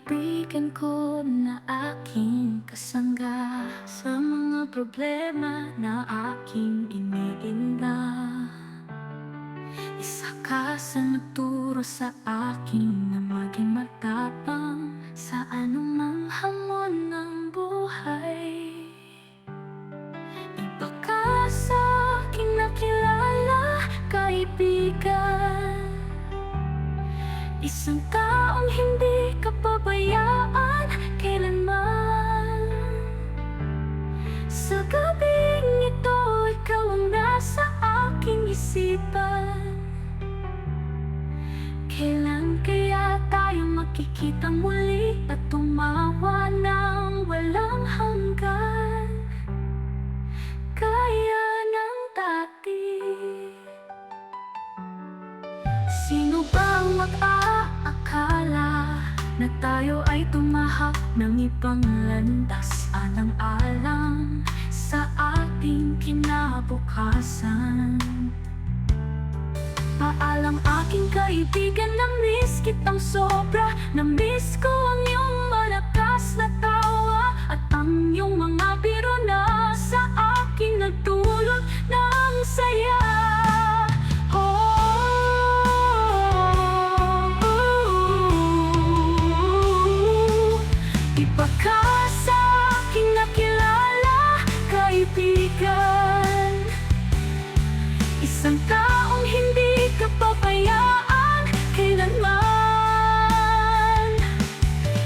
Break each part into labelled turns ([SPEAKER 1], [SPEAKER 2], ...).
[SPEAKER 1] kaibigan ko na aking kasangga sa mga problema na aking iniinda. Isa ka sa nagturo sa akin na maging matapang sa anumang hamon ng buhay. Iba ka sa aking nakilala, kaibigan. Isang taong hindi ka pabayaan kailanman. Sa gabing ito, ikaw ang nasa aking isipan. Kailan kaya tayo makikita muli at tumawa ng walang hanggan, gaya ng dati? Sino bang mag-aakala na tayo ay tumahak ng ibang landas, alang-alang sa ating kinabukasan? Paalam aking kaibigan, na-miss kitang sobra. Na-miss ko ang iyong malakas na tawa at ang iyong mga biro na sa akin nagdulot ng saya. Iba ka sa aking nakilala, kaibigan. Isang taong hindi ka pabayaan kailanman.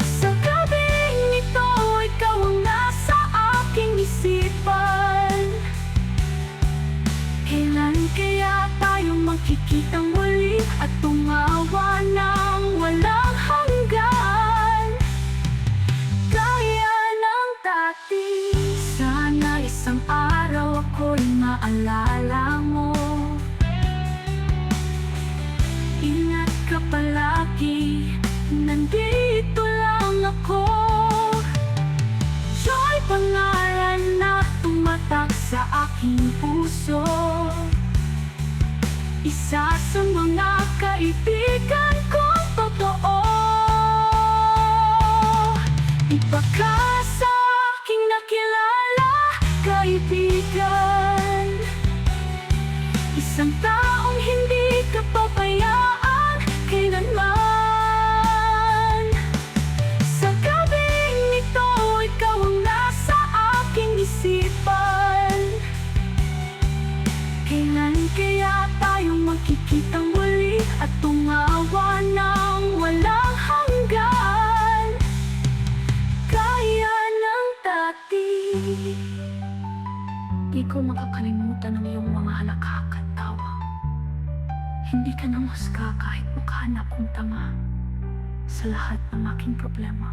[SPEAKER 1] Sa gabing ito, ikaw ang nasa aking isipan. Kailan kaya tayo magkikita muli at tumawa ng walang hanggan, gaya ng dati? Sana isang araw ako'y maalala mo. Ingat ka palagi, nandito lang ako. Joy, pangalan na tumatak sa aking puso. Isa sa mga kaibigan kong totoo. Iba ka sa aking nakilala, kaibigan. Isang taong hindi ka pabayaan kailanman. Sa gabing ito, ikaw ang nasa aking isipan. Kailan kaya tayo magkikita muli at tumawa ng walang hanggan, gaya ng dati? Di ko makakalimutan ang iyong mga halakak at tawa. Hindi ka namusga kahit mukha na akong tanga sa lahat ng aking problema.